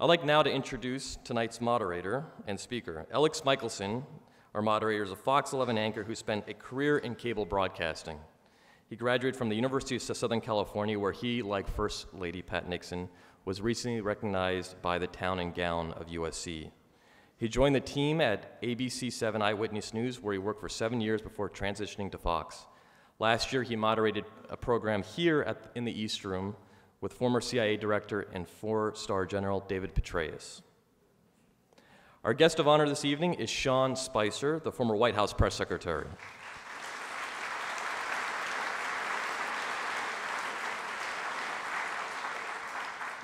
I'd like now to introduce tonight's moderator and speaker. Elex Michaelson, our moderator, is a Fox 11 anchor who spent a career in cable broadcasting. He graduated from the University of Southern California, where he, like First Lady Pat Nixon, was recently recognized by the town and gown of USC. He joined the team at ABC 7 Eyewitness News, where he worked for 7 years before transitioning to Fox. Last year, he moderated a program here in the East Room with former CIA Director and four-star General David Petraeus. Our guest of honor this evening is Sean Spicer, the former White House Press Secretary.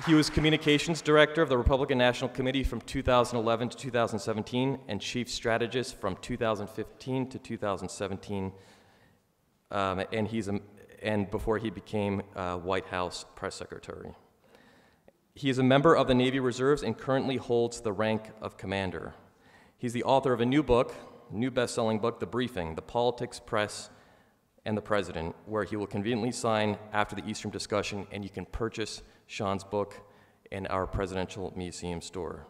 He was Communications Director of the Republican National Committee from 2011 to 2017 and Chief Strategist from 2015 to 2017, and before he became White House Press Secretary. He is a member of the Navy Reserves and currently holds the rank of Commander. He's the author of a new book, new best-selling book, The Briefing, The Politics, Press, and the President, where he will conveniently sign after the East Room discussion, and you can purchase Sean's book in our Presidential Museum store.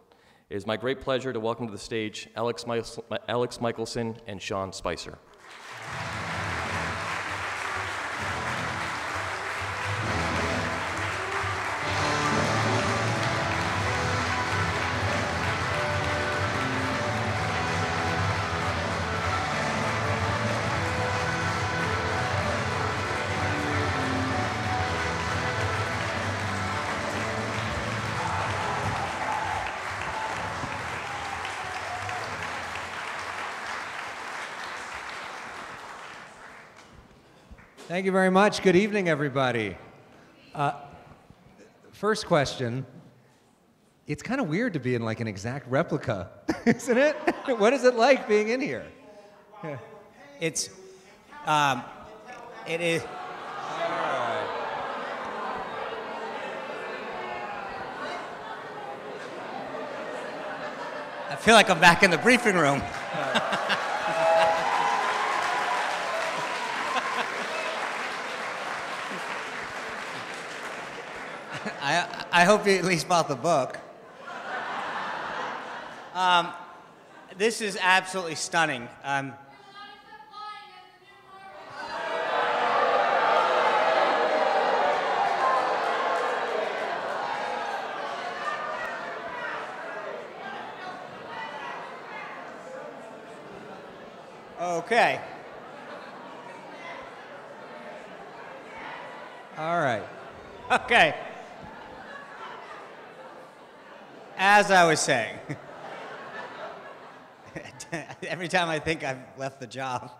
It is my great pleasure to welcome to the stage Elex Michaelson and Sean Spicer. Thank you very much. Good evening, everybody. First question. It's kind of weird to be in like an exact replica, isn't it? What is it like being in here? It is. I feel like I'm back in the briefing room. I hope you at least bought the book. This is absolutely stunning. Okay. All right. Okay. As I was saying, every time I think I've left the job.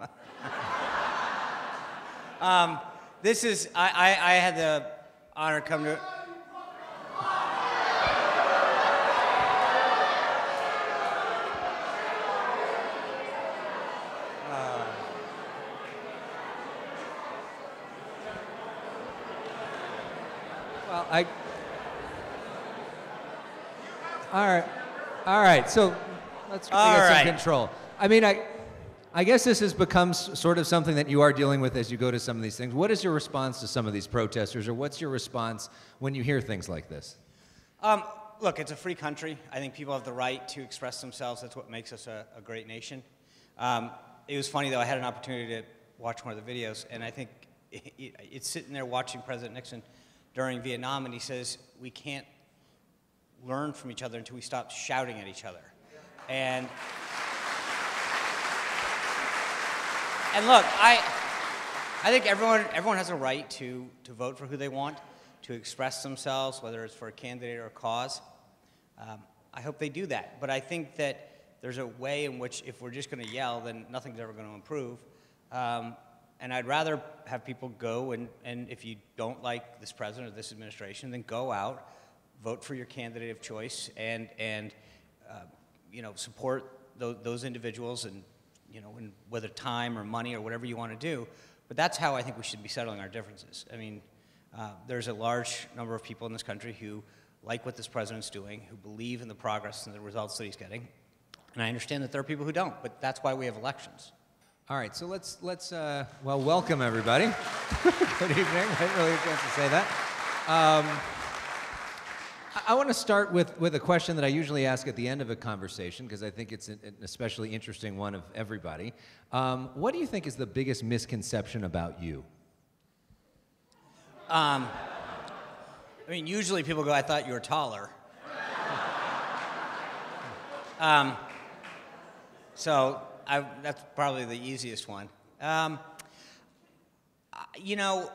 This is, I had the honor to come to. Well, All right. So let's get some control. I mean, I guess this has become sort of something that you are dealing with as you go to some of these things. What is your response to some of these protesters, or what's your response when you hear things like this? Look, it's a free country. I think people have the right to express themselves. That's what makes us a great nation. It was funny, though. I had an opportunity to watch one of the videos, and I think it's sitting there watching President Nixon during Vietnam, and he says, we can't learn from each other until we stop shouting at each other. And look, I think everyone has a right to vote for who they want, to express themselves, whether it's for a candidate or a cause. I hope they do that. But I think that there's a way in which if we're just going to yell, then nothing's ever going to improve. And I'd rather have people go and if you don't like this president or this administration, then go out, vote for your candidate of choice, and support those individuals, and and whether time or money or whatever you want to do. But that's how I think we should be settling our differences. I mean, there's a large number of people in this country who like what this president's doing, who believe in the progress and the results that he's getting, and I understand that there are people who don't. But that's why we have elections. All right, so let's welcome everybody. Good evening. I didn't really get a chance to say that. I want to start with a question that I usually ask at the end of a conversation, because I think it's an especially interesting one of everybody. What do you think is the biggest misconception about you? I mean, usually people go, I thought you were taller. So that's probably the easiest one. You know,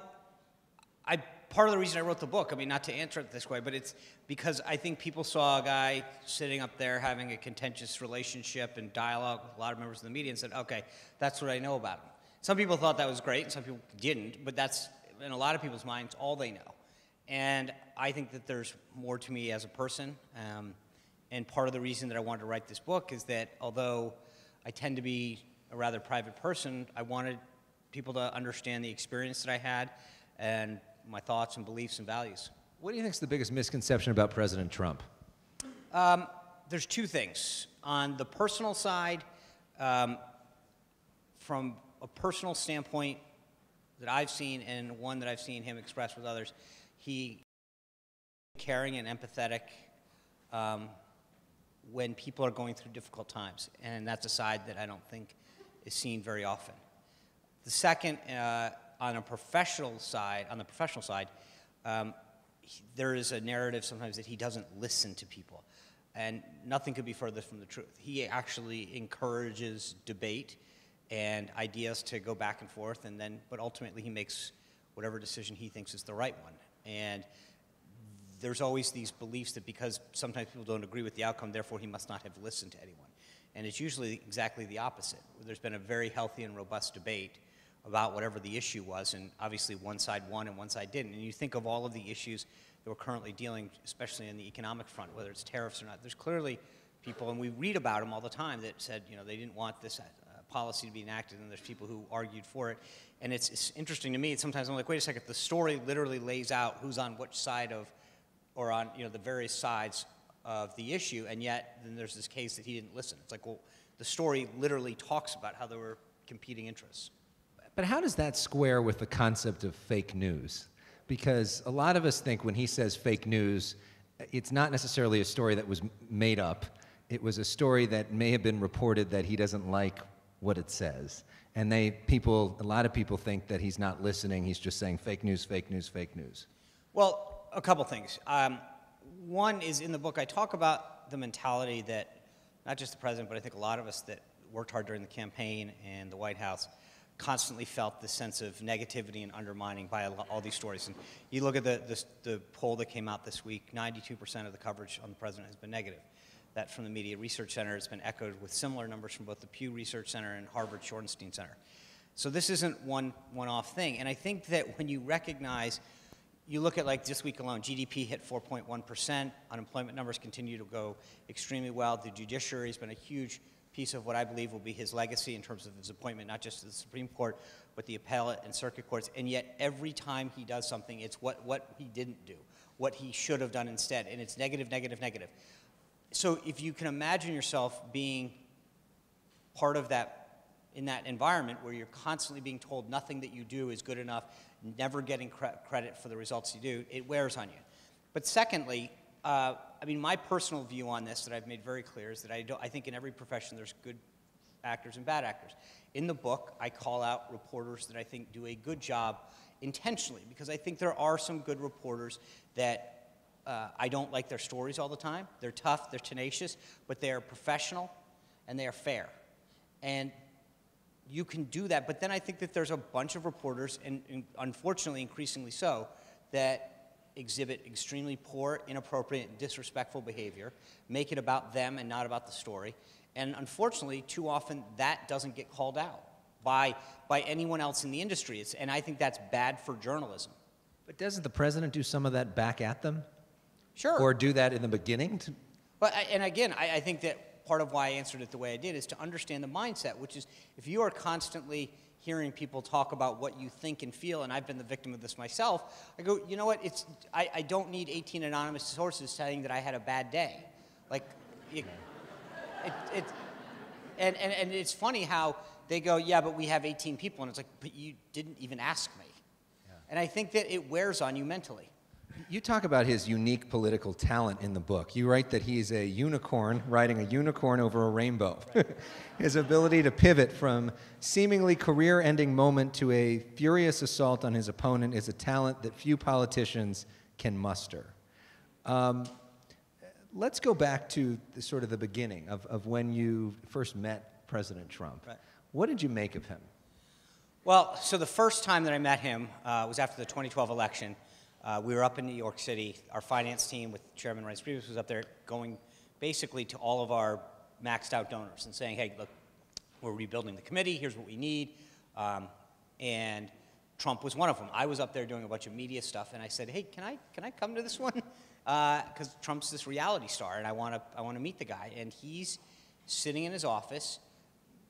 part of the reason I wrote the book, I mean, not to answer it this way, but it's because I think people saw a guy sitting up there having a contentious relationship and dialogue with a lot of members of the media and said, okay, that's what I know about him. Some people thought that was great, and some people didn't, but that's, in a lot of people's minds, all they know. And I think that there's more to me as a person, and part of the reason that I wanted to write this book is that although I tend to be a rather private person, I wanted people to understand the experience that I had and my thoughts and beliefs and values. What do you think is the biggest misconception about President Trump? There's two things. On the personal side, from a personal standpoint that I've seen and one that I've seen him express with others, he caring and empathetic when people are going through difficult times, and that's a side that I don't think is seen very often. The second, on the professional side, there is a narrative sometimes that he doesn't listen to people, and nothing could be further from the truth. He actually encourages debate and ideas to go back and forth, but ultimately he makes whatever decision he thinks is the right one. And there's always these beliefs that because sometimes people don't agree with the outcome, therefore he must not have listened to anyone. And it's usually exactly the opposite. There's been a very healthy and robust debate about whatever the issue was, and obviously one side won and one side didn't. And you think of all of the issues that we're currently dealing, especially in the economic front, whether it's tariffs or not, there's clearly people, and we read about them all the time, that said, you know, they didn't want this policy to be enacted, and there's people who argued for it. And it's interesting to me, sometimes I'm like, wait a second, the story literally lays out who's on which side of, or on, you know, the various sides of the issue, and yet then there's this case that he didn't listen. It's like, well, the story literally talks about how there were competing interests. But how does that square with the concept of fake news? Because a lot of us think when he says fake news, it's not necessarily a story that was made up. It was a story that may have been reported that he doesn't like what it says. And a lot of people think that he's not listening, he's just saying fake news, fake news, fake news. Well, a couple things. One is in the book I talk about the mentality that not just the president, but I think a lot of us that worked hard during the campaign and the White House constantly felt this sense of negativity and undermining by all these stories. And you look at the poll that came out this week, 92% of the coverage on the president has been negative. That from the Media Research Center has been echoed with similar numbers from both the Pew Research Center and Harvard Shorenstein Center. So this isn't one-off thing. And I think that when you recognize, you look at like this week alone, GDP hit 4.1%, unemployment numbers continue to go extremely well. The judiciary has been a huge piece of what I believe will be his legacy in terms of his appointment, not just to the Supreme Court, but the appellate and circuit courts. And yet every time he does something, it's what he didn't do, what he should have done instead. And it's negative, negative, negative. So if you can imagine yourself being part of that, in that environment where you're constantly being told nothing that you do is good enough, never getting credit for the results you do, it wears on you. But secondly, I mean, my personal view on this that I've made very clear is that I think in every profession there's good actors and bad actors. In the book, I call out reporters that I think do a good job intentionally, because I think there are some good reporters that I don't like their stories all the time. They're tough, they're tenacious, but they are professional and they are fair. And you can do that, but then I think that there's a bunch of reporters, and unfortunately increasingly so, that exhibit extremely poor, inappropriate, disrespectful behavior, make it about them and not about the story. And unfortunately, too often that doesn't get called out by anyone else in the industry. And I think that's bad for journalism. But doesn't the president do some of that back at them? Sure. Or do that in the beginning? But and again, I think that part of why I answered it the way I did is to understand the mindset, which is if you are constantly hearing people talk about what you think and feel, and I've been the victim of this myself, I go, you know what, I don't need 18 anonymous sources saying that I had a bad day. Like, and it's funny how they go, yeah, but we have 18 people, and it's like, but you didn't even ask me. Yeah. And I think that it wears on you mentally. You talk about his unique political talent in the book. You write that he's a unicorn riding a unicorn over a rainbow. Right. His ability to pivot from seemingly career-ending moment to a furious assault on his opponent is a talent that few politicians can muster. Let's go back to sort of the beginning of when you first met President Trump. Right. What did you make of him? Well, so the first time that I met him was after the 2012 election. We were up in New York City. Our finance team with Chairman Reince Priebus was up there going basically to all of our maxed out donors and saying, hey, look, we're rebuilding the committee. Here's what we need. And Trump was one of them. I was up there doing a bunch of media stuff, and I said, hey, can I come to this one? Because Trump's this reality star, and I want to meet the guy. And he's sitting in his office,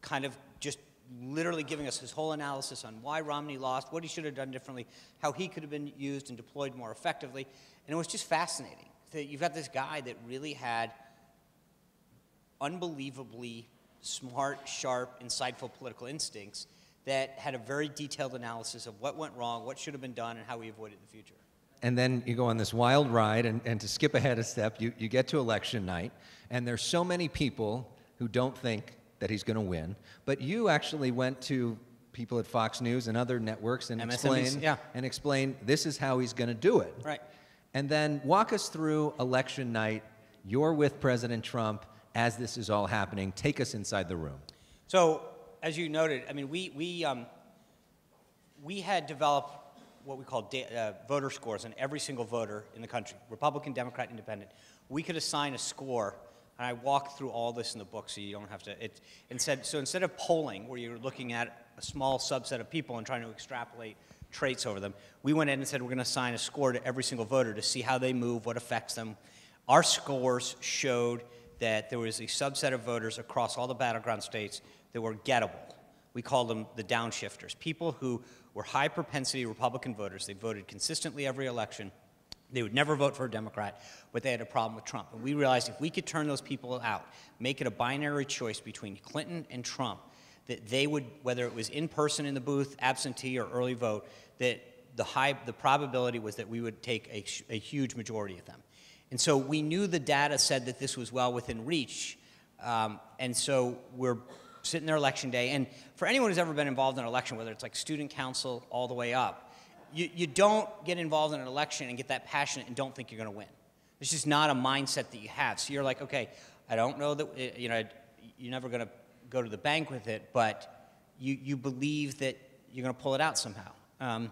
kind of just literally giving us his whole analysis on why Romney lost, what he should have done differently, how he could have been used and deployed more effectively. And it was just fascinating that you've got this guy that really had unbelievably smart, sharp, insightful political instincts that had a very detailed analysis of what went wrong, what should have been done, and how we avoid it in the future. And then you go on this wild ride, and to skip ahead a step, you get to election night, and there's so many people who don't think that he's going to win. But you actually went to people at Fox News and other networks and explained this is how he's going to do it. Right. And then walk us through election night. You're with President Trump as this is all happening. Take us inside the room. So, as you noted, I mean, we had developed what we call voter scores on every single voter in the country, Republican, Democrat, Independent. We could assign a score. And I walked through all this in the book so you don't have to, so instead of polling, where you're looking at a small subset of people and trying to extrapolate traits over them, we went in and said we're going to assign a score to every single voter to see how they move, what affects them. Our scores showed that there was a subset of voters across all the battleground states that were gettable. We called them the downshifters, people who were high propensity Republican voters. They voted consistently every election. They would never vote for a Democrat, but they had a problem with Trump. And we realized if we could turn those people out, make it a binary choice between Clinton and Trump, that they would, whether it was in person in the booth, absentee, or early vote, that the probability was that we would take a huge majority of them. And so we knew the data said that this was well within reach. And so we're sitting there election day. And for anyone who's ever been involved in an election, whether it's like student council all the way up, you don't get involved in an election and get that passionate and don't think you're going to win. It's just not a mindset that you have. So you're like, okay, I don't know that, you're never going to go to the bank with it, but you believe that you're going to pull it out somehow.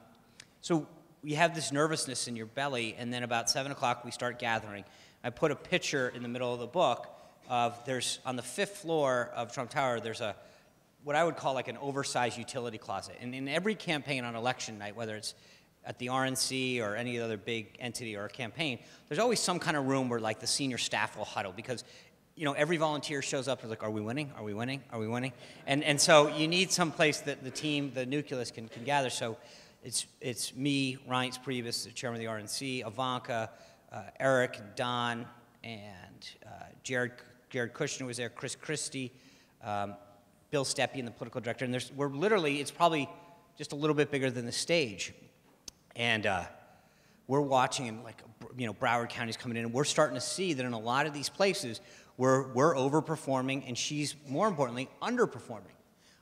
So you have this nervousness in your belly, and then about 7 o'clock we start gathering. I put a picture in the middle of the book of on the 5th floor of Trump Tower, there's what I would call like an oversized utility closet. And in every campaign on election night, whether it's at the RNC or any other big entity or a campaign, there's always some kind of room where like the senior staff will huddle because every volunteer shows up and is like, are we winning? Are we winning? Are we winning? And so you need some place that the team, the nucleus can gather. So it's me, Reince Priebus, the chairman of the RNC, Ivanka, Eric, Don, and Jared Kushner was there, Chris Christie, Bill Stepien, the political director, and it's probably just a little bit bigger than the stage. And we're watching, and like, Broward County's coming in, and we're starting to see that in a lot of these places, we're overperforming, and she's, more importantly, underperforming,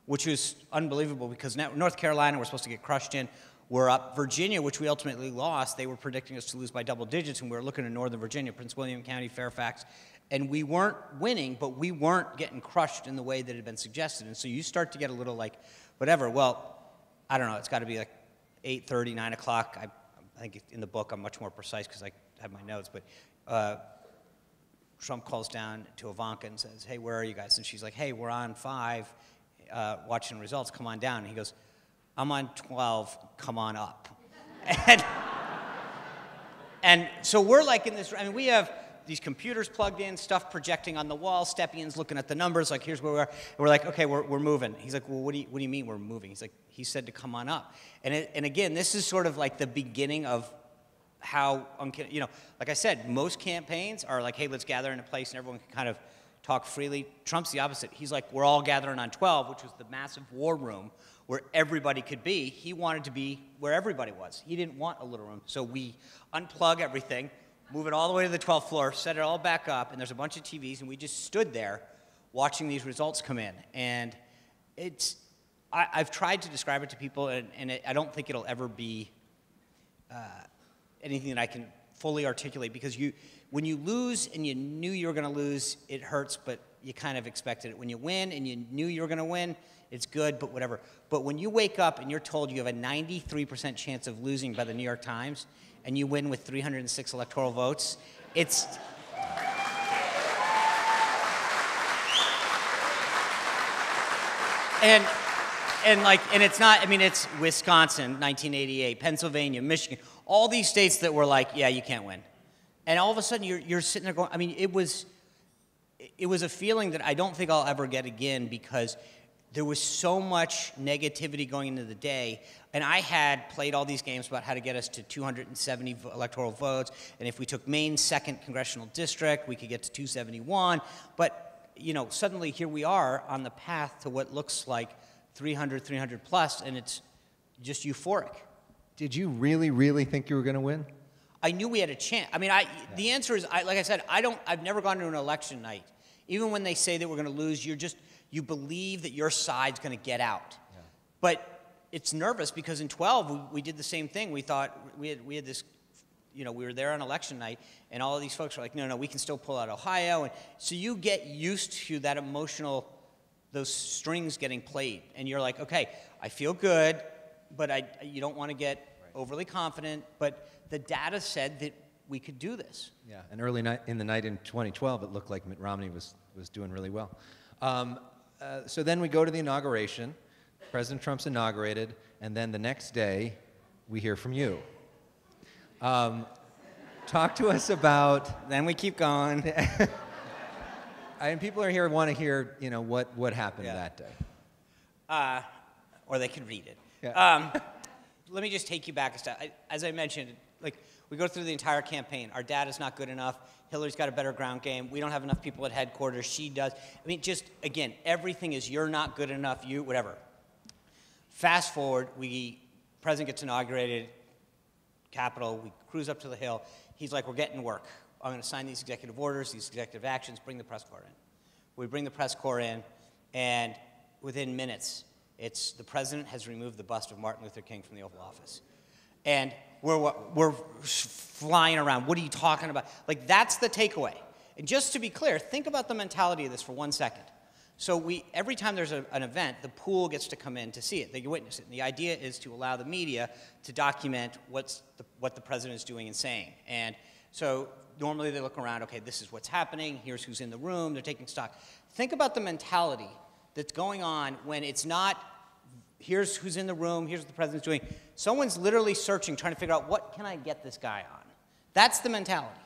which is unbelievable because now North Carolina, we're supposed to get crushed in. We're up. Virginia, which we ultimately lost, they were predicting us to lose by double digits, and we were looking at Northern Virginia, Prince William County, Fairfax, and we weren't winning, but we weren't getting crushed in the way that had been suggested. And so you start to get a little like, whatever. Well, I don't know. It's got to be like 8:30, 9 o'clock. I think in the book I'm much more precise because I have my notes. But Trump calls down to Ivanka and says, hey, where are you guys? And she's like, hey, we're on 5, watching the results. Come on down. And he goes, I'm on 12. Come on up. And so we're like in this, we have these computers plugged in, stuff projecting on the wall. Stepien's looking at the numbers, like, here's where we are. And we're like, okay, we're moving. He's like, well, what do you mean we're moving? He's like, he said to come on up. And again, this is sort of like the beginning of how, like I said, most campaigns are like, hey, let's gather in a place and everyone can kind of talk freely. Trump's the opposite. He's like, we're all gathering on 12, which was the massive war room where everybody could be. He wanted to be where everybody was. He didn't want a little room. So we unplug everything, move it all the way to the 12th floor, set it all back up, and there's a bunch of TVs, and we just stood there watching these results come in. And I've tried to describe it to people, and I don't think it'll ever be anything that I can fully articulate, because when you lose and you knew you were going to lose, it hurts, but you kind of expected it. When you win and you knew you were going to win, it's good, but whatever. But when you wake up and you're told you have a 93% chance of losing by the New York Times, and you win with 306 electoral votes, it's... And it's not, I mean, it's Wisconsin, 1988, Pennsylvania, Michigan, all these states that were like, yeah, you can't win. And all of a sudden, you're sitting there going, I mean, it was a feeling that I don't think I'll ever get again, because there was so much negativity going into the day, and I had played all these games about how to get us to 270 electoral votes, and if we took Maine's 2nd congressional district, we could get to 271, but, you know, suddenly here we are on the path to what looks like 300 plus, and it's just euphoric. Did you really, really think you were going to win? I knew we had a chance. I mean, the answer is, like I said, I've never gone to an election night. Even when they say that we're going to lose, you believe that your side's going to get out. Yeah. But it's nervous, because in 12, we did the same thing. We thought we had this, you know, we were there on election night, and all of these folks were like, no, we can still pull out Ohio. And so you get used to that emotional, those strings getting played, and you're like, okay, I feel good, but you don't want to get overly confident, but the data said that we could do this. Yeah, and early in the night in 2012, it looked like Mitt Romney was doing really well. So then we go to the inauguration. President Trump's inaugurated, and then the next day, we hear from you. Talk to us about... Then we keep going. And people are here want to hear, you know, what happened that day. Or they could read it. Yeah. Let me just take you back a step. As I mentioned, like, we go through the entire campaign. Our data's not good enough. Hillary's got a better ground game. We don't have enough people at headquarters. She does. I mean, just, again, everything is you're not good enough, you, whatever. Fast forward, President gets inaugurated, Capitol, we cruise up to the Hill. He's like, we're getting to work. I'm going to sign these executive orders, these executive actions, bring the press corps in. We bring the press corps in, and within minutes, it's the president has removed the bust of Martin Luther King from the Oval Office. And we're flying around. What are you talking about? Like, that's the takeaway. And just to be clear, think about the mentality of this for 1 second. So every time there's an event, the pool gets to come in to see it. They can witness it. And the idea is to allow the media to document what the president is doing and saying. And so normally they look around, okay, this is what's happening. Here's who's in the room. They're taking stock. Think about the mentality that's going on when it's not, here's who's in the room, here's what the president's doing. Someone's literally searching, trying to figure out, what can I get this guy on? That's the mentality.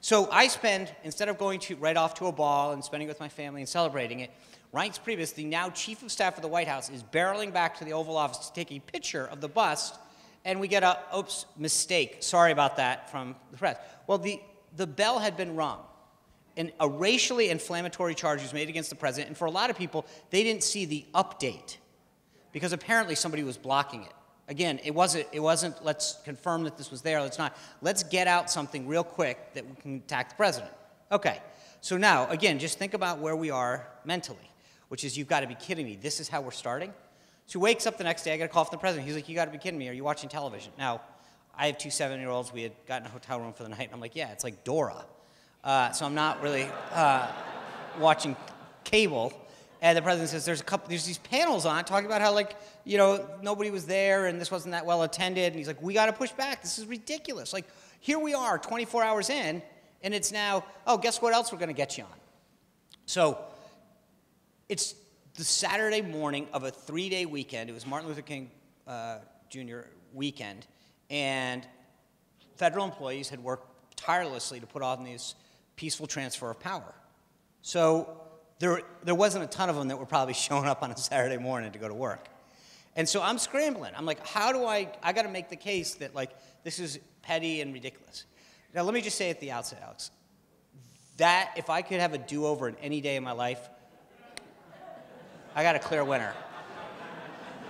So I spend, instead of going right off to a ball and spending it with my family and celebrating it, Reince Priebus, the now chief of staff of the White House, is barreling back to the Oval Office to take a picture of the bust, and we get a, oops, mistake, sorry about that, from the press. Well, the bell had been rung, and a racially inflammatory charge was made against the president, and for a lot of people, they didn't see the update, because apparently somebody was blocking it. Again, it wasn't, let's confirm that this was there, let's get out something real quick that we can attack the president. Okay, so now, again, just think about where we are mentally, which is, you've got to be kidding me, this is how we're starting? So he wakes up the next day, I get a call from the president, he's like, you got to be kidding me, are you watching television? Now, I have 2 7-year-olds, we had gotten a hotel room for the night, and I'm like, yeah, it's like Dora. So I'm not really watching cable. And the president says, there's these panels on talking about how, like, you know, nobody was there and this wasn't that well attended. And he's like, we got to push back. This is ridiculous. Like, here we are 24 hours in, and it's now, oh, guess what else we're going to get you on? So it's the Saturday morning of a 3-day weekend. It was Martin Luther King Jr. weekend. And federal employees had worked tirelessly to put on this peaceful transfer of power. So there wasn't a ton of them that were probably showing up on a Saturday morning to go to work. And so I'm scrambling. I'm like, how do I got to make the case that, like, this is petty and ridiculous. Now, let me just say at the outset, Alex, that, if I could have a do-over in any day of my life, I got a clear winner.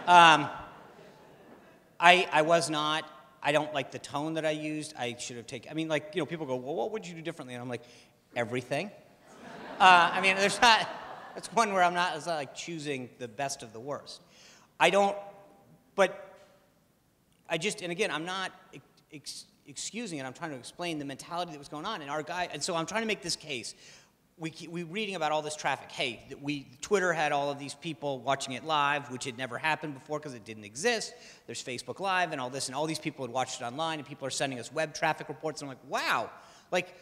I was not, I don't like the tone that I used. I should have taken, I mean, like, you know, people go, well, what would you do differently? And I'm like, everything. I mean, there's not, that's one where it's not like choosing the best of the worst. I don't, but I just, and again, I'm not excusing it. I'm trying to explain the mentality that was going on. And our guy, and so I'm trying to make this case. We're reading about all this traffic. Hey, Twitter had all of these people watching it live, which had never happened before because it didn't exist. There's Facebook Live and all this, and all these people had watched it online, and people are sending us web traffic reports. And I'm like, wow. Like,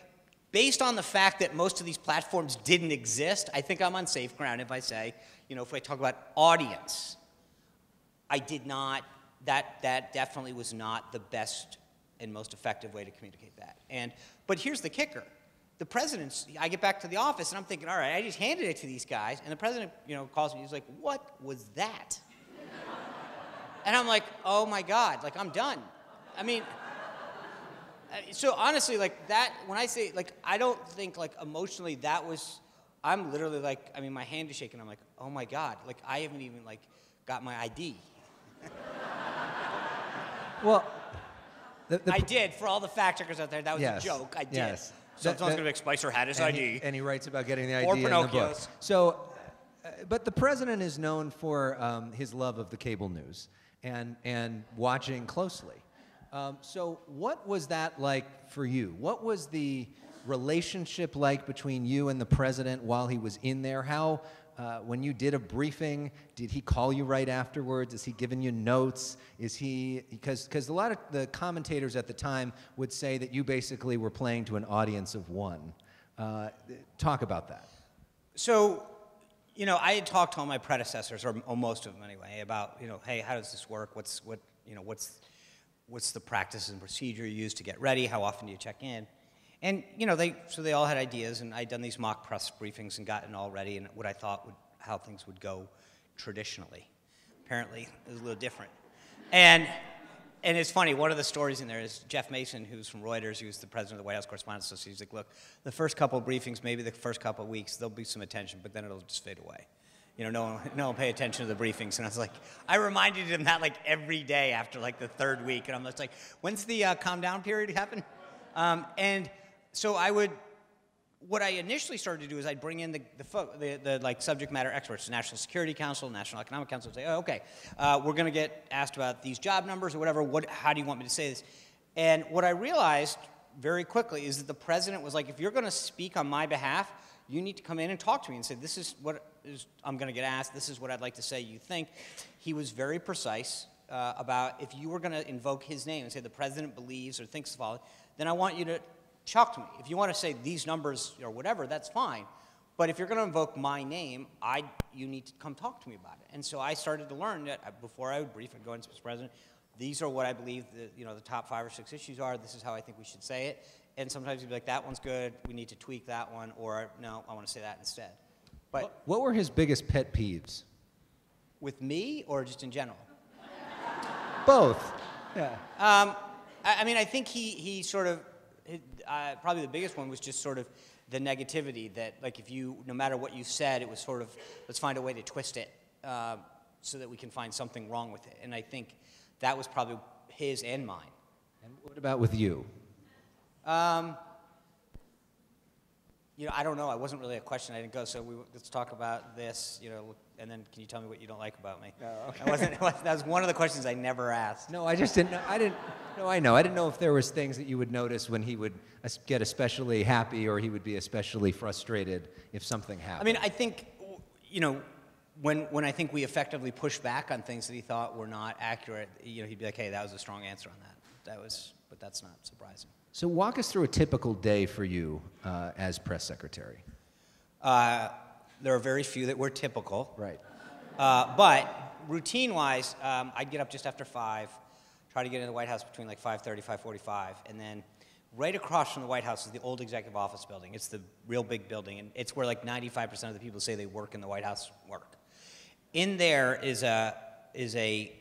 based on the fact that most of these platforms didn't exist, I think I'm on safe ground if I say, you know, if I talk about audience, I did not, that definitely was not the best and most effective way to communicate that. But here's the kicker. The president's, I get back to the office and I'm thinking, all right, I just handed it to these guys, and the president, you know, calls me, he's like, what was that? And I'm like, oh my God, like, I'm done. I mean, so honestly, like, that, when I say, like, I don't think, like, emotionally that was, I'm literally like, I mean, my hand is shaking, I'm like, oh my God, like, I haven't even, like, got my ID. Well, I did, for all the fact checkers out there, that was a joke, I did. Yes. So someone's going to be like, Spicer had his ID. And he writes about getting the ID Or in the book. Pinocchios. So, but the president is known for his love of the cable news and watching closely. So what was that like for you? What was the relationship like between you and the president while he was in there? How, when you did a briefing, did he call you right afterwards? Is he giving you notes? Is he, because a lot of the commentators at the time would say that you basically were playing to an audience of one. Talk about that. So, you know, I had talked to all my predecessors, or most of them anyway, about, you know, hey, how does this work? What's the practice and procedure you use to get ready? How often do you check in? And, you know, they all had ideas, and I'd done these mock press briefings and gotten all ready, and what I thought how things would go traditionally. Apparently, it was a little different. And it's funny, one of the stories in there is Jeff Mason, who's from Reuters, who's the president of the White House Correspondents Association. He's like, look, the first couple of briefings, maybe the first couple of weeks, there'll be some attention, but then it'll just fade away. You know, no one will pay attention to the briefings. And I was like, I reminded him that like every day after like the third week. And I'm just like, when's the calm down period happen? And so what I initially started to do is I'd bring in the like subject matter experts, the National Security Council, National Economic Council, and say, oh, okay, we're going to get asked about these job numbers or whatever. How do you want me to say this? And what I realized very quickly is that the president was like, if you're going to speak on my behalf, you need to come in and talk to me and say, this is what I'm going to get asked. This is what I'd like to say you think. He was very precise about if you were going to invoke his name and say the president believes or thinks the following, then I want you to talk to me. If you want to say these numbers or whatever, that's fine. But if you're going to invoke my name, you need to come talk to me about it. And so I started to learn that before I would brief and go into Mr. President, these are what I believe the top 5 or 6 issues are. This is how I think we should say it. And sometimes you'd be like, that one's good. We need to tweak that one. Or, no, I want to say that instead. But what were his biggest pet peeves? With me or just in general? Both. Yeah. I mean, I think he sort of, probably the biggest one was just sort of the negativity that, like, no matter what you said, it was sort of, let's find a way to twist it so that we can find something wrong with it. And I think that was probably his and mine. And what about with you? You know, I don't know. I wasn't really a question. I didn't go. So let's talk about this. You know, and then can you tell me what you don't like about me? Oh, okay. That was one of the questions I never asked. No, I just didn't know. I know. I didn't know if there was things that you would notice when he would get especially happy or he would be especially frustrated if something happened. I mean, I think, you know, when I think we effectively pushed back on things that he thought were not accurate, you know, he'd be like, hey, that was a strong answer on that. But that's not surprising. So walk us through a typical day for you as press secretary. There are very few that were typical. Right. But routine-wise, I'd get up just after 5, try to get in the White House between like 5:30, 5:45, and then right across from the White House is the old executive office building. It's the real big building, and it's where like 95% of the people say they work in the White House work. In there is a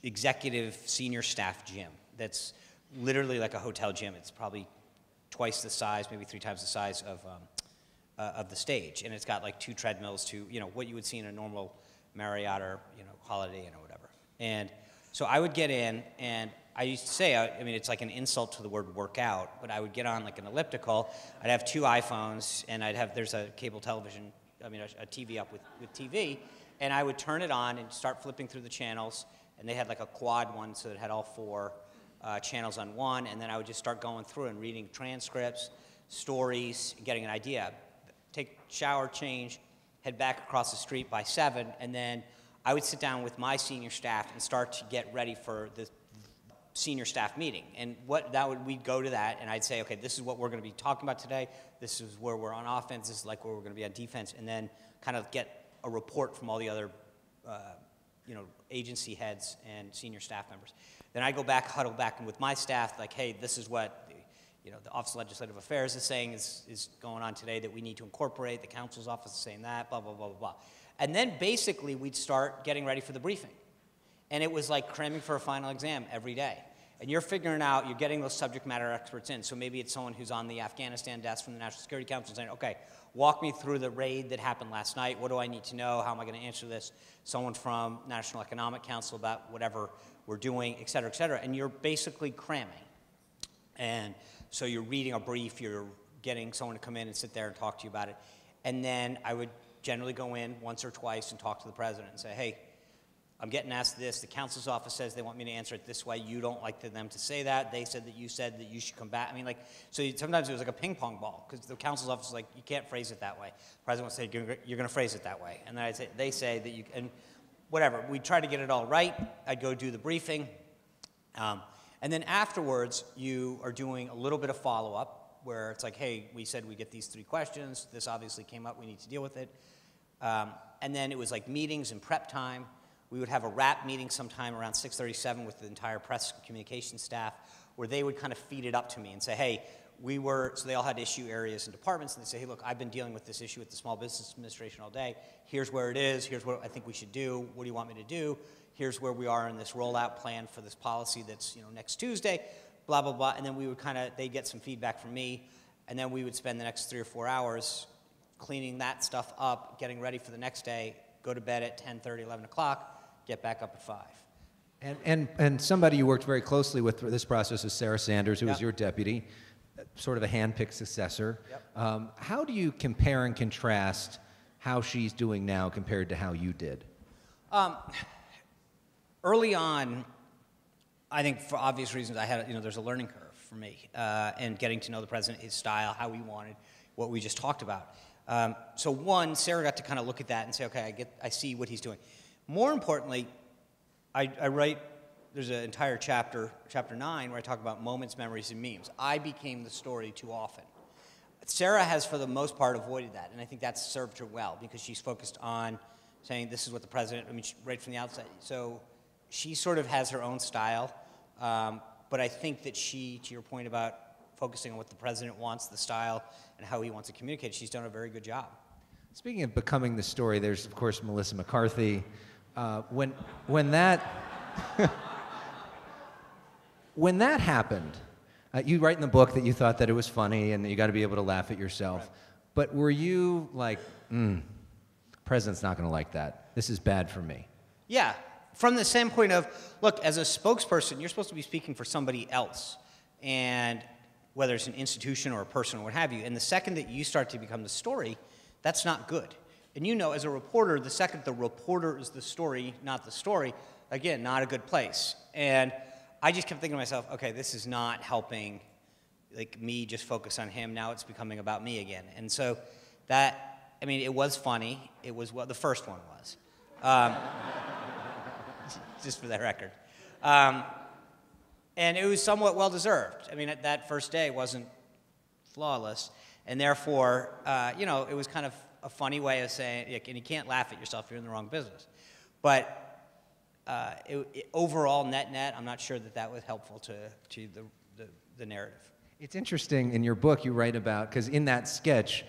executive senior staff gym that's literally like a hotel gym. It's probably twice the size, maybe 3 times the size of the stage, and it's got like 2 treadmills to, you know, what you would see in a normal Marriott or, you know, Holiday Inn or whatever. And so I would get in, and I used to say, I mean, it's like an insult to the word workout, but I would get on like an elliptical. I'd have 2 iPhones, and there's a cable television, I mean, a TV up with TV, and I would turn it on and start flipping through the channels, and they had like a quad one, so it had all 4 channels on one, and then I would just start going through and reading transcripts, stories, getting an idea. Take shower, change, head back across the street by 7, and then I would sit down with my senior staff and start to get ready for the senior staff meeting. And we'd go to that, and I'd say, okay, this is what we're going to be talking about today. This is where we're on offense. This is like where we're going to be on defense, and then kind of get a report from all the other, you know, agency heads and senior staff members. Then I go back, huddle back with my staff, like, hey, this is what, you know, the Office of Legislative Affairs is saying is going on today that we need to incorporate. The counsel's office is saying that, blah, blah, blah, blah, blah. And then basically we'd start getting ready for the briefing. And it was like cramming for a final exam every day. And you're figuring out, you're getting those subject matter experts in. So maybe it's someone who's on the Afghanistan desk from the National Security Council saying, okay, walk me through the raid that happened last night. What do I need to know? How am I going to answer this? Someone from National Economic Council about whatever we're doing, et cetera, et cetera. And you're basically cramming. And so you're reading a brief, you're getting someone to come in and sit there and talk to you about it. And then I would generally go in once or twice and talk to the president and say, hey, I'm getting asked this. The counsel's office says they want me to answer it this way. You don't like them to say that. They said that you should come back. I mean, like, so sometimes it was like a ping pong ball because the counsel's office is like, you can't phrase it that way. The president would say, you're going to phrase it that way. And then they say that you, and whatever. We'd try to get it all right. I'd go do the briefing. And then afterwards, you are doing a little bit of follow-up where it's like, hey, we said we get these 3 questions. This obviously came up. We need to deal with it. And then it was like meetings and prep time. We would have a wrap meeting sometime around 6:37 with the entire press communication staff where they would kind of feed it up to me and say, hey, so they all had issue areas and departments, and they say, hey, look, I've been dealing with this issue with the Small Business Administration all day. Here's where it is. Here's what I think we should do. What do you want me to do? Here's where we are in this rollout plan for this policy that's, you know, next Tuesday, blah, blah, blah. And then we would they'd get some feedback from me, and then we would spend the next 3 or 4 hours cleaning that stuff up, getting ready for the next day, go to bed at 10:30, 11 o'clock, get back up at 5. And somebody you worked very closely with through this process is Sarah Sanders, who was your deputy, sort of a hand-picked successor. Yep. How do you compare and contrast how she's doing now compared to how you did? Early on, I think for obvious reasons, there's a learning curve for me, and getting to know the president, his style, how he wanted, what we just talked about. So one, Sarah got to kind of look at that and say, okay, I see what he's doing. More importantly, I write, there's an entire chapter 9, where I talk about moments, memories, and memes. I became the story too often. Sarah has, for the most part, avoided that, and I think that's served her well, because she's focused on saying this is what the president, right from the outset. So she sort of has her own style, but I think that she, to your point about focusing on what the president wants, the style, and how he wants to communicate, she's done a very good job. Speaking of becoming the story, there's, of course, Melissa McCarthy. When that when that happened, you write in the book that you thought that it was funny and that you got to be able to laugh at yourself. Right. But were you like, president's not going to like that. This is bad for me. Yeah, from the standpoint of, look, as a spokesperson, you're supposed to be speaking for somebody else, and whether it's an institution or a person or what have you. And the second that you start to become the story, that's not good. And you know, as a reporter, the second the reporter is the story, not the story, again, not a good place. And I just kept thinking to myself, okay, this is not helping, like, me just focus on him. Now it's becoming about me again. And so that, it was funny. It was, well, the first one was. Just for that record. And it was somewhat well-deserved. That first day wasn't flawless. And therefore, it was kind of a funny way of saying, and you can't laugh at yourself, you're in the wrong business. But overall, net, I'm not sure that was helpful to the narrative. It's interesting, in your book you write about, because in that sketch,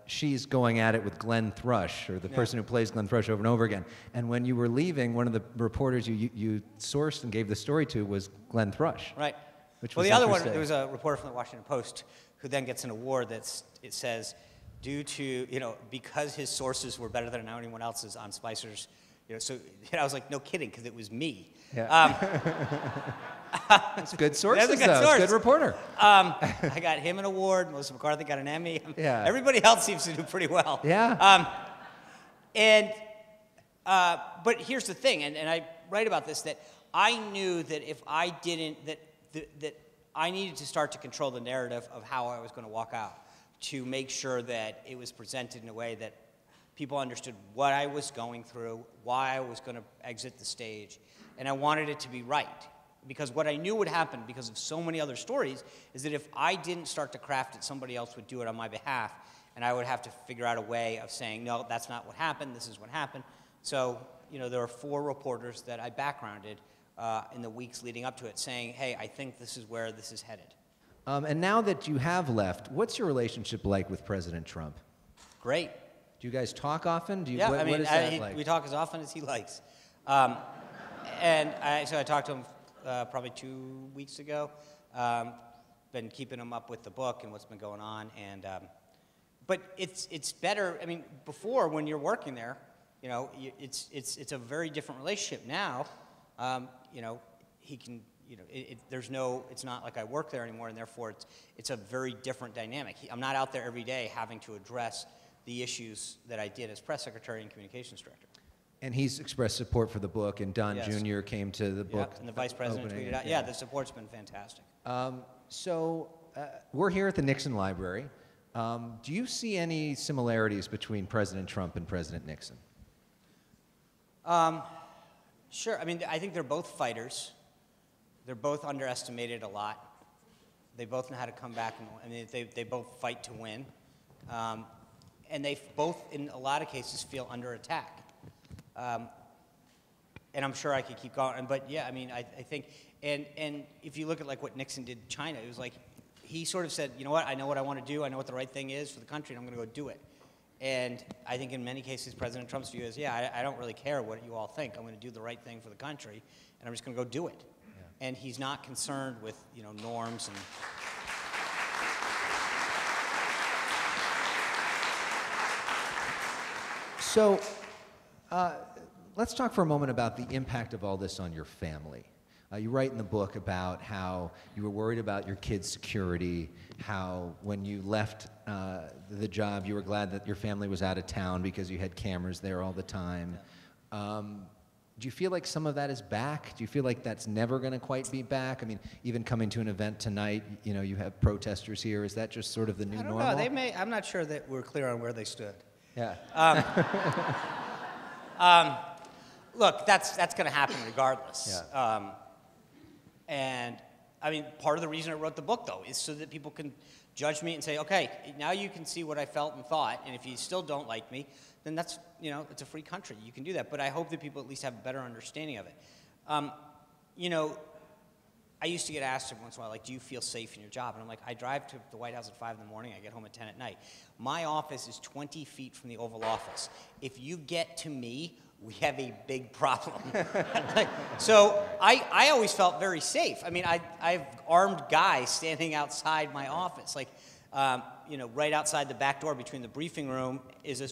she's going at it with Glenn Thrush, or the person who plays Glenn Thrush over and over again. And when you were leaving, one of the reporters you sourced and gave the story to was Glenn Thrush. Right. Which well, was the other one, interesting. there was a reporter from the Washington Post who then gets an award it says, due to, because his sources were better than anyone else's on Spicer's, so I was like, no kidding, because it was me. Yeah. That's good sources, That's a good though. source. Good reporter. I got him an award. Melissa McCarthy got an Emmy. Yeah. Everybody else seems to do pretty well. Yeah. But here's the thing, and I write about this, that I knew that if I didn't, that I needed to start to control the narrative of how I was going to walk out, to make sure that it was presented in a way that people understood what I was going through, why I was going to exit the stage, and I wanted it to be right. Because what I knew would happen, because of so many other stories, is that if I didn't start to craft it, somebody else would do it on my behalf, and I would have to figure out a way of saying, no, that's not what happened, this is what happened. So, there are 4 reporters that I backgrounded in the weeks leading up to it, saying, hey, I think this is where this is headed. And now that you have left, what's your relationship like with President Trump? Great. Do you guys talk often? Yeah, what is that like? We talk as often as he likes. So I talked to him probably 2 weeks ago. Been keeping him up with the book and what's been going on. But it's better. I mean, before, when you're working there, it's a very different relationship now. He can, it's not like I work there anymore, and therefore it's a very different dynamic. I'm not out there every day having to address the issues that I did as press secretary and communications director. And he's expressed support for the book, and Don Yes. Jr. came to the book. And the vice president tweeted out. Yeah, the support's been fantastic. We're here at the Nixon Library. Do you see any similarities between President Trump and President Nixon? Sure. I mean, I think they're both fighters. They're both underestimated a lot. They both know how to come back. They both fight to win. And they both, in a lot of cases, feel under attack. And I'm sure I could keep going. But yeah, I mean, I think, and if you look at like what Nixon did to China, it was like, he sort of said, you know what, I know what I want to do, I know what the right thing is for the country, and I'm going to go do it. And I think in many cases, President Trump's view is, yeah, I don't really care what you all think. I'm going to do the right thing for the country, and I'm just going to go do it. Yeah. And he's not concerned with, norms and... So, let's talk for a moment about the impact of all this on your family. You write in the book about how you were worried about your kids' security, how when you left the job, you were glad that your family was out of town because you had cameras there all the time. Yeah. Do you feel like some of that is back? Do you feel like that's never going to quite be back? I mean, even coming to an event tonight, you have protesters here. Is that just sort of the new normal? I don't know. I'm not sure that we're clear on where they stood. Yeah. Look, that's going to happen regardless. Yeah. And I mean, part of the reason I wrote the book, though, is so that people can judge me and say, okay, now you can see what I felt and thought, and if you still don't like me, then that's, it's a free country. You can do that. But I hope that people at least have a better understanding of it. I used to get asked every once in a while, like, do you feel safe in your job? And I'm like, I drive to the White House at 5 in the morning, I get home at 10 at night. My office is 20 feet from the Oval Office. If you get to me, we have a big problem. So I always felt very safe. I mean, I have armed guys standing outside my office. Like, right outside the back door between the briefing room is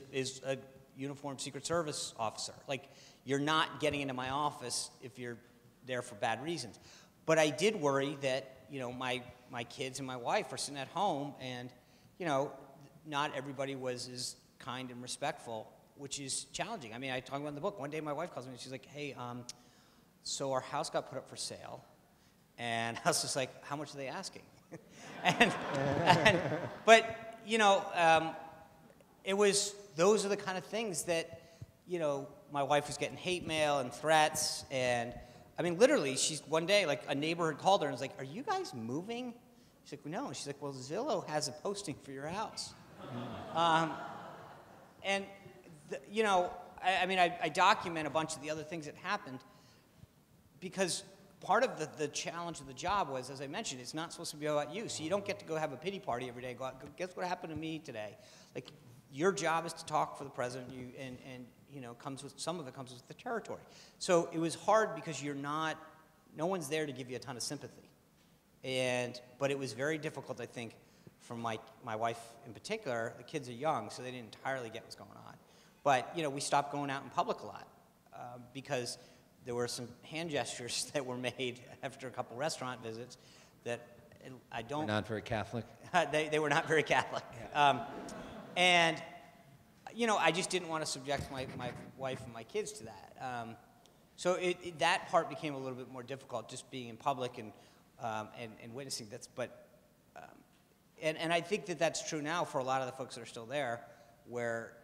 a uniformed Secret Service officer. Like, you're not getting into my office if you're there for bad reasons. But I did worry that, my kids and my wife are sitting at home and, not everybody was as kind and respectful, which is challenging. I mean, I talk about in the book. One day my wife calls me and she's like, hey, so our house got put up for sale. And I was just like, how much are they asking? But it was, those are the kind of things that, my wife was getting hate mail and threats. And I mean, literally, one day, like, a neighbor had called her and was like, are you guys moving? She's like, no. And she's like, well, Zillow has a posting for your house. I document a bunch of the other things that happened because part of the challenge of the job was, as I mentioned, it's not supposed to be about you. So you don't get to go have a pity party every day. Go out, guess what happened to me today? Like, your job is to talk for the president, some of it comes with the territory. So it was hard because no one's there to give you a ton of sympathy. But it was very difficult, I think, for my wife in particular. The kids are young, so they didn't entirely get what's going on. But, we stopped going out in public a lot because there were some hand gestures that were made after a couple restaurant visits that I don't... We're not very Catholic? They were not very Catholic. Yeah. I just didn't want to subject my wife and my kids to that. So that part became a little bit more difficult, just being in public and witnessing this. And I think that that's true now for a lot of the folks that are still there, where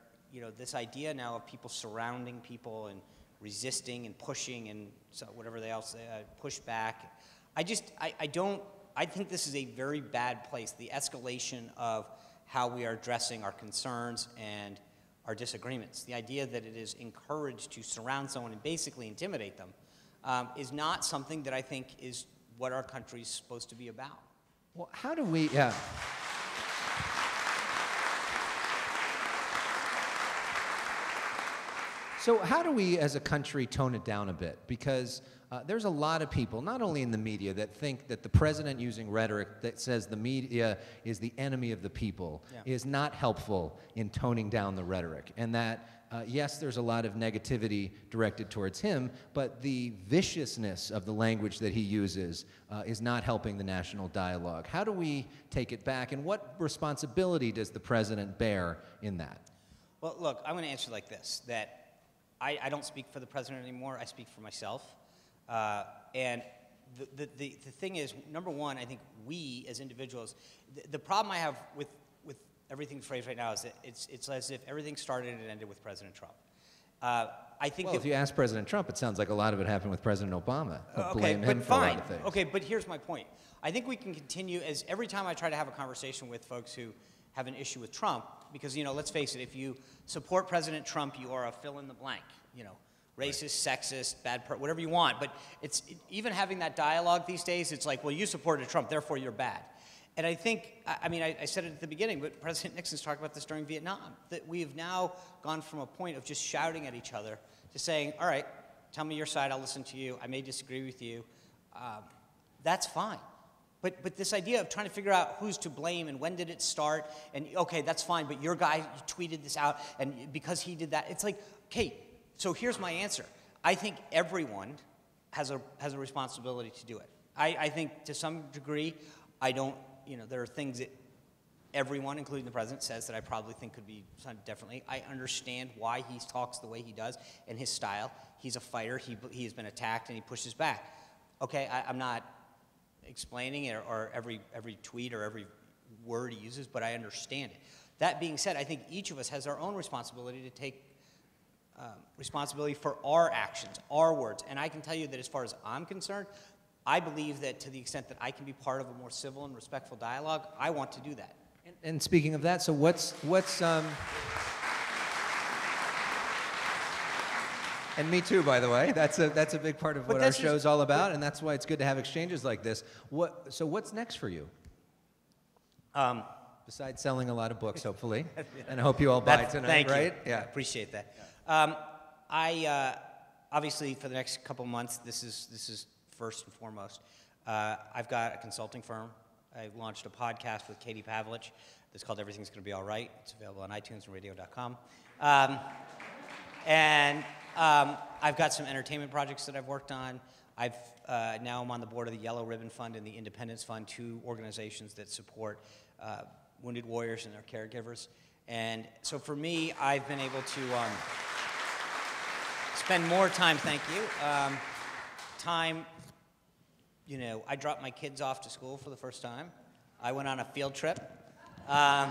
this idea now of people surrounding people and resisting and pushing and so whatever they else push back. I think this is a very bad place. The escalation of how we are addressing our concerns and our disagreements. The idea that it is encouraged to surround someone and basically intimidate them is not something that I think is what our country is supposed to be about. Well, how do we, yeah. So how do we as a country tone it down a bit? Because there's a lot of people, not only in the media, that think that the president using rhetoric that says the media is the enemy of the people is not helpful in toning down the rhetoric. And that, yes, there's a lot of negativity directed towards him, but the viciousness of the language that he uses is not helping the national dialogue. How do we take it back, and what responsibility does the president bear in that? Well, look, I'm going to answer like this, that I don't speak for the president anymore. I speak for myself. And the thing is, number one, I think we as individuals, the problem I have with everything phrased right now is that it's as if everything started and ended with President Trump. I think well, if you ask President Trump, it sounds like a lot of it happened with President Obama. Okay, blame him but for a lot fine. of things. Okay, but here's my point. I think we can continue, as every time I try to have a conversation with folks who have an issue with Trump, because, let's face it, if you support President Trump, you are a fill in the blank, racist, sexist, whatever you want. But even having that dialogue these days, it's like, well, you supported Trump, therefore you're bad. And I think, I said it at the beginning, but President Nixon's talked about this during Vietnam, that we have now gone from a point of just shouting at each other to saying, all right, tell me your side, I'll listen to you, I may disagree with you. That's fine. But this idea of trying to figure out who's to blame and when did it start, and okay, that's fine, but your guy tweeted this out, and because he did that, it's like, okay, so here's my answer. I think everyone has a responsibility to do it. I think to some degree, there are things that everyone, including the president, says that I probably think could be done differently. I understand why he talks the way he does and his style. He's a fighter. He has been attacked and he pushes back. Okay, I'm not explaining it or every tweet or every word he uses, but I understand it. That being said, I think each of us has our own responsibility to take responsibility for our actions, our words. And I can tell you that as far as I'm concerned, I believe that to the extent that I can be part of a more civil and respectful dialogue, I want to do that. And speaking of that, so what's and me too, by the way. That's a big part of what our show's all about, and that's why it's good to have exchanges like this. So what's next for you? Besides selling a lot of books, hopefully, and I hope you all buy tonight, thank you. right? Yeah, I appreciate that. Obviously for the next couple months, this is first and foremost. I've got a consulting firm. I launched a podcast with Katie Pavlich that's called Everything's Gonna Be All Right. It's available on iTunes and radio.com. I've got some entertainment projects that I've worked on. Now I'm on the board of the Yellow Ribbon Fund and the Independence Fund, two organizations that support wounded warriors and their caregivers. And so for me, I've been able to spend more time, thank you, I dropped my kids off to school for the first time. I went on a field trip. That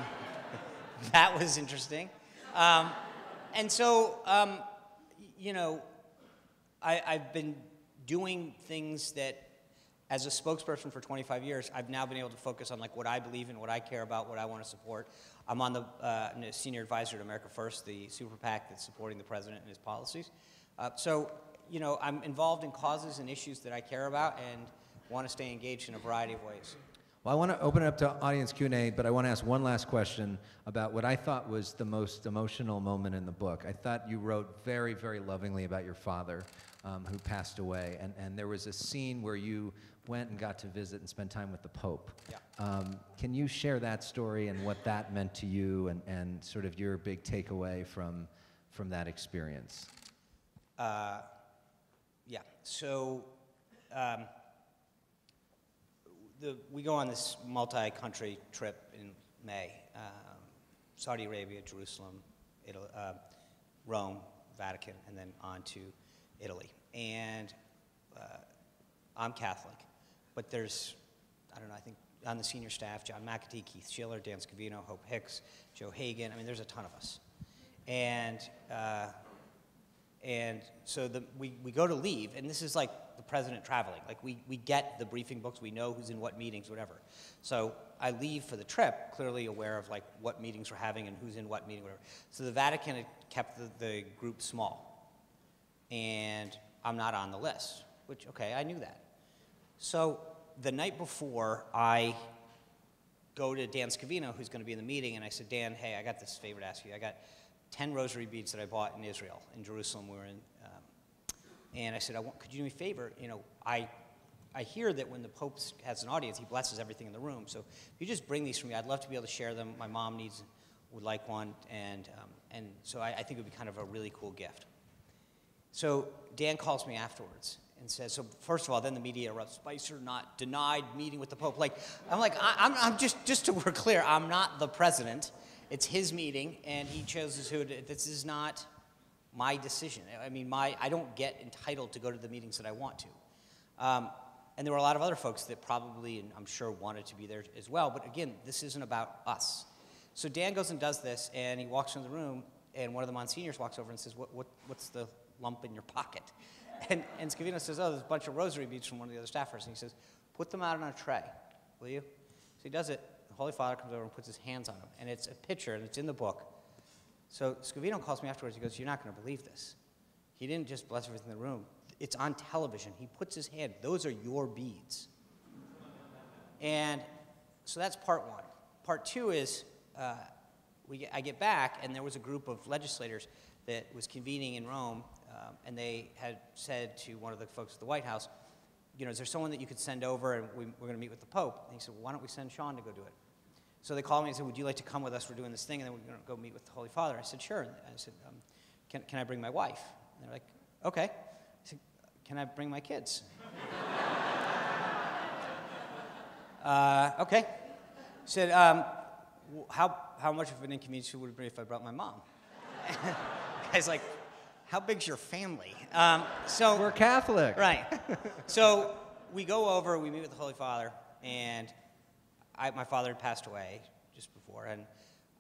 was interesting. And so, I've been doing things that, as a spokesperson for 25 years, I've now been able to focus on what I believe in, what I care about, what I want to support. I'm on the senior advisor to America First, the super PAC that's supporting the president and his policies. I'm involved in causes and issues that I care about and want to stay engaged in a variety of ways. Well, I want to open it up to audience Q&A, but I want to ask one last question about what I thought was the most emotional moment in the book. I thought you wrote very, very lovingly about your father, who passed away, and there was a scene where you went and got to visit and spend time with the Pope. Yeah. Can you share that story and what that meant to you and sort of your big takeaway from that experience? Yeah. So we go on this multi-country trip in May. Saudi Arabia, Jerusalem, Italy, Rome, Vatican, and then on to Italy. And I'm Catholic, but there's, I don't know, I think on the senior staff, John McAtee, Keith Schiller, Dan Scavino, Hope Hicks, Joe Hagan. I mean, there's a ton of us. And so we go to leave, and this is like the president traveling. Like we get the briefing books, we know who's in what meetings, whatever. So I leave for the trip, clearly aware of like what meetings we're having and who's in what meeting, whatever. So the Vatican had kept the group small, and I'm not on the list, which, okay, I knew that. So the night before, I go to Dan Scavino, who's going to be in the meeting, and I said, Dan, hey, I got this favor to ask you. I got 10 rosary beads that I bought in Israel, in Jerusalem. We were in, and I said, could you do me a favor? You know, I hear that when the Pope has an audience, he blesses everything in the room. So if you just bring these for me, I'd love to be able to share them. My mom would like one, and so I think it would be kind of a really cool gift. So Dan calls me afterwards and says, so first of all, then the media erupts, Spicer not denied meeting with the Pope. I'm just so we're clear, I'm not the president. It's his meeting, and he chooses who to, this is not my decision. I mean, I don't get entitled to go to the meetings that I want to. And there were a lot of other folks that probably, and I'm sure, wanted to be there as well, but again, this isn't about us. So Dan goes and does this, and he walks into the room, and one of the Monsignors walks over and says, what's the lump in your pocket? And Scavino says, oh, there's a bunch of rosary beads from one of the other staffers. And he says, put them out on a tray, will you? So he does it. The Holy Father comes over and puts his hands on them. And it's a picture, and it's in the book. So Scavino calls me afterwards. He goes, you're not going to believe this. He didn't just bless everything in the room. It's on television. He puts his hand. Those are your beads. And so that's part one. Part two is I get back, and there was a group of legislators that was convening in Rome, and they had said to one of the folks at the White House, you know, is there someone that you could send over, and we're going to meet with the Pope? And he said, well, why don't we send Sean to go do it? So they called me and said, would you like to come with us? We're doing this thing, and then we're going to go meet with the Holy Father. I said, sure. And I said, can I bring my wife? And they're like, okay. I said, can I bring my kids? Okay. I said, how much of an inconvenience would it be if I brought my mom? The guy's like, how big's your family? So we're Catholic. Right. So we go over, we meet with the Holy Father, and my father had passed away just before, and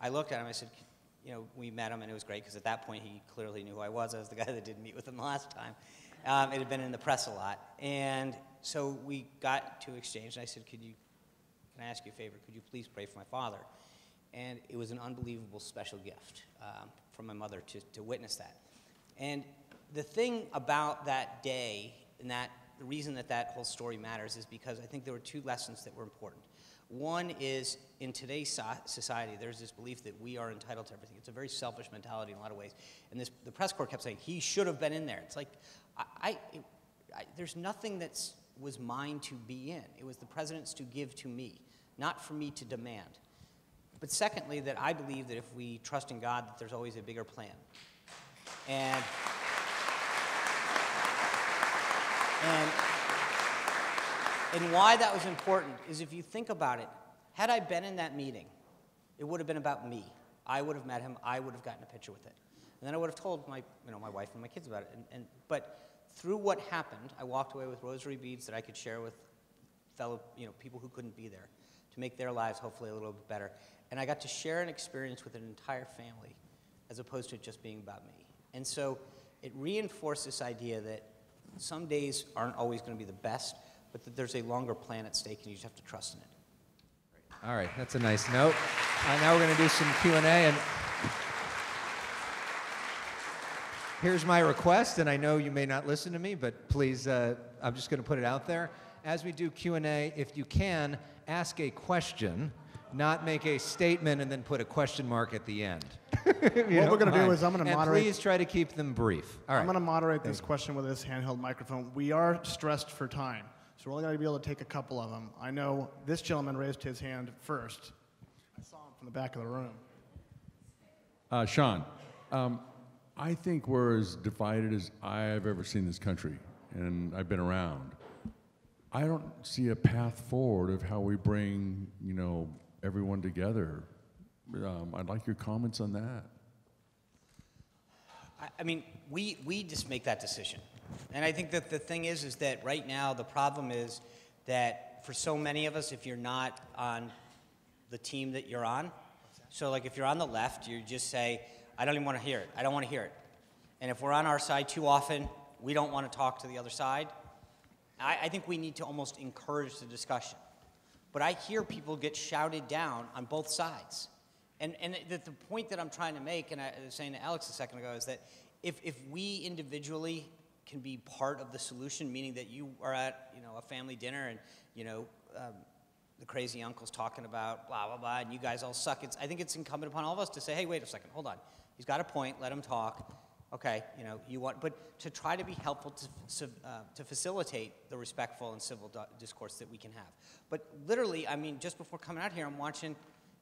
I looked at him, I said, you know, we met him, and it was great, because at that point he clearly knew who I was. I was the guy that didn't meet with him the last time. It had been in the press a lot. And so we got to exchange, and I said, can I ask you a favor? Could you please pray for my father? And it was an unbelievable special gift from my mother to witness that. And the thing about that day, and the reason that whole story matters, is because I think there were two lessons that were important. One is, in today's society, there's this belief that we are entitled to everything. It's a very selfish mentality in a lot of ways. And the press corps kept saying, he should have been in there. It's like, there's nothing that was mine to be in. It was the president's to give to me, not for me to demand. But secondly, that I believe that if we trust in God, that there's always a bigger plan. And why that was important is, if you think about it, had I been in that meeting, it would have been about me. I would have met him. I would have gotten a picture with it. And then I would have told my wife and my kids about it. But through what happened, I walked away with rosary beads that I could share with fellow people who couldn't be there, to make their lives hopefully a little bit better. And I got to share an experience with an entire family, as opposed to it just being about me. And so it reinforced this idea that some days aren't always going to be the best, but that there's a longer plan at stake, and you just have to trust in it. All right, that's a nice note. Now we're going to do some Q&A, and here's my request, and I know you may not listen to me, but please, I'm just going to put it out there. As we do Q&A, if you can, ask a question, not make a statement and then put a question mark at the end. What we're going to do is I'm going to moderate. And please try to keep them brief. All right. I'm going to moderate this question with this handheld microphone. We are stressed for time, so we're only going to be able to take a couple of them. I know this gentleman raised his hand first. I saw him from the back of the room. Sean, I think we're as divided as I've ever seen this country, and I've been around. I don't see a path forward of how we bring, everyone together. I'd like your comments on that. I mean, we just make that decision. And I think that the thing is that right now the problem is that for so many of us, if you're not on the team that you're on, so like if you're on the left, you just say, I don't even want to hear it. I don't want to hear it. And if we're on our side too often, we don't want to talk to the other side. I think we need to almost encourage the discussion. But I hear people get shouted down on both sides. And the point that I'm trying to make, and I was saying to Alex a second ago, is that if we individually can be part of the solution, meaning that you are at a family dinner and the crazy uncle's talking about blah, blah, blah, and you guys all suck. I think it's incumbent upon all of us to say, hey, wait a second, hold on. He's got a point, let him talk. Okay, but to try to be helpful to facilitate the respectful and civil discourse that we can have. But literally, I mean, just before coming out here, I'm watching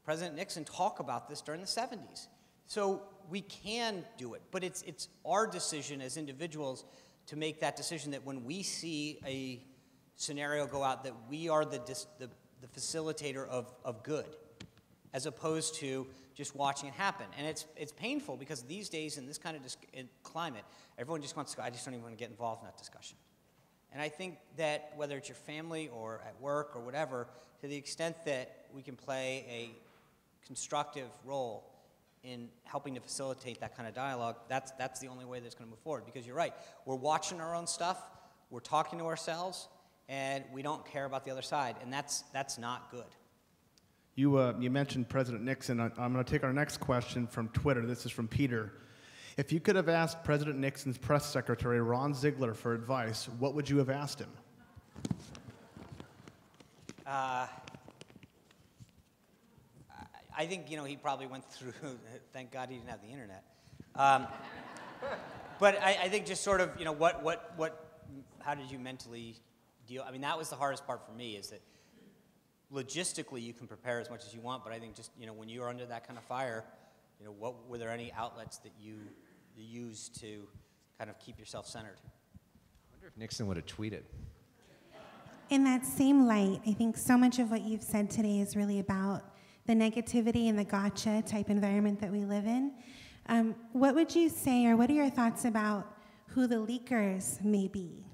President Nixon talk about this during the 70s. So we can do it, but it's our decision as individuals to make that decision that when we see a scenario go out, that we are the facilitator of good, as opposed to just watching it happen. And it's painful because these days in this kind of climate, everyone just wants to go, I just don't even want to get involved in that discussion. And I think that whether it's your family or at work or whatever, to the extent that we can play a constructive role in helping to facilitate that kind of dialogue, that's the only way that's going to move forward. Because you're right, we're watching our own stuff, we're talking to ourselves, and we don't care about the other side, and that's not good. You mentioned President Nixon. I'm going to take our next question from Twitter. This is from Peter. If you could have asked President Nixon's press secretary, Ron Ziegler, for advice, what would you have asked him? I think, he probably went through, thank God he didn't have the internet. But I think just sort of, how did you mentally deal? I mean, that was the hardest part for me, is that logistically you can prepare as much as you want, but I think just, when you're under that kind of fire, were there any outlets that you used to kind of keep yourself centered? I wonder if Nixon would have tweeted. In that same light, I think so much of what you've said today is really about the negativity and the gotcha type environment that we live in. What would you say, or what are your thoughts about who the leakers may be?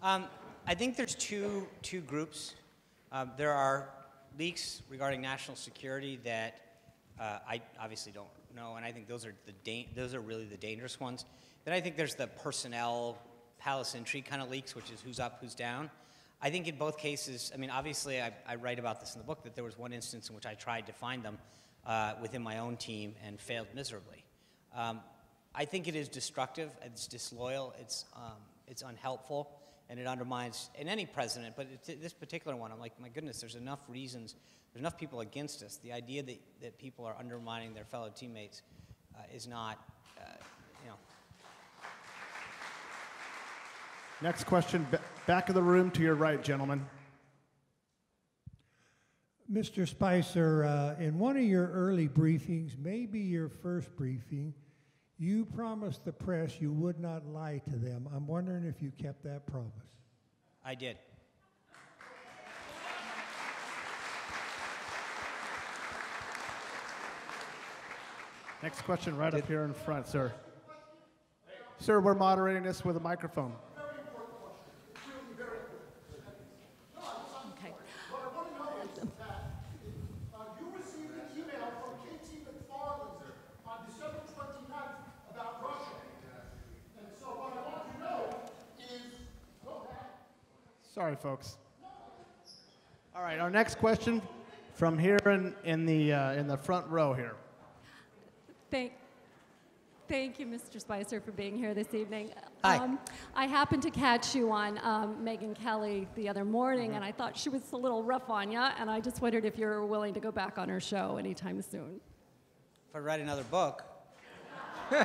I think there's two groups. There are leaks regarding national security that I obviously don't know, and I think those are really the dangerous ones. Then I think there's the personnel, palace intrigue kind of leaks, which is who's up, who's down. I think in both cases, I mean, obviously I write about this in the book, that there was one instance in which I tried to find them within my own team and failed miserably. I think it is destructive, it's disloyal, it's unhelpful, and it undermines in any president, but this particular one, I'm like, my goodness, there's enough reasons, there's enough people against us. The idea that people are undermining their fellow teammates is not, Next question, back of the room to your right, gentlemen. Mr. Spicer, in one of your early briefings, maybe your first briefing, you promised the press you would not lie to them. I'm wondering if you kept that promise. I did. Next question right up here in front, sir. Sir, we're moderating this with a microphone. Sorry, folks. All right, our next question from here in the front row here. Thank you, Mr. Spicer, for being here this evening. Hi. I happened to catch you on Megyn Kelly the other morning, and I thought she was a little rough on you, and I just wondered if you're willing to go back on her show anytime soon. If I write another book. Look,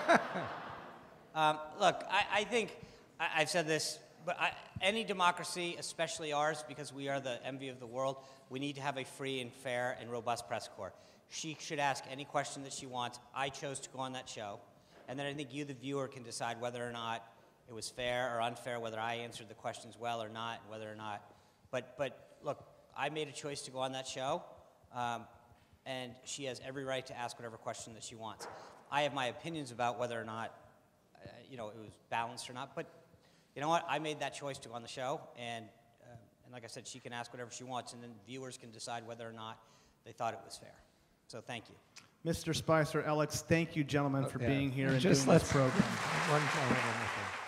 I think, I've said this, but any democracy, especially ours, because we are the envy of the world, we need to have a free and fair and robust press corps. She should ask any question that she wants. I chose to go on that show. And then I think you, the viewer, can decide whether or not it was fair or unfair, whether I answered the questions well or not, and whether or not. But look, I made a choice to go on that show, and she has every right to ask whatever question that she wants. I have my opinions about whether or not, it was balanced or not. But you know what? I made that choice to go on the show, and like I said, she can ask whatever she wants, and then viewers can decide whether or not they thought it was fair. So thank you. Mr. Spicer, Elex, thank you, gentlemen, for being here and doing this program. One comment on this one.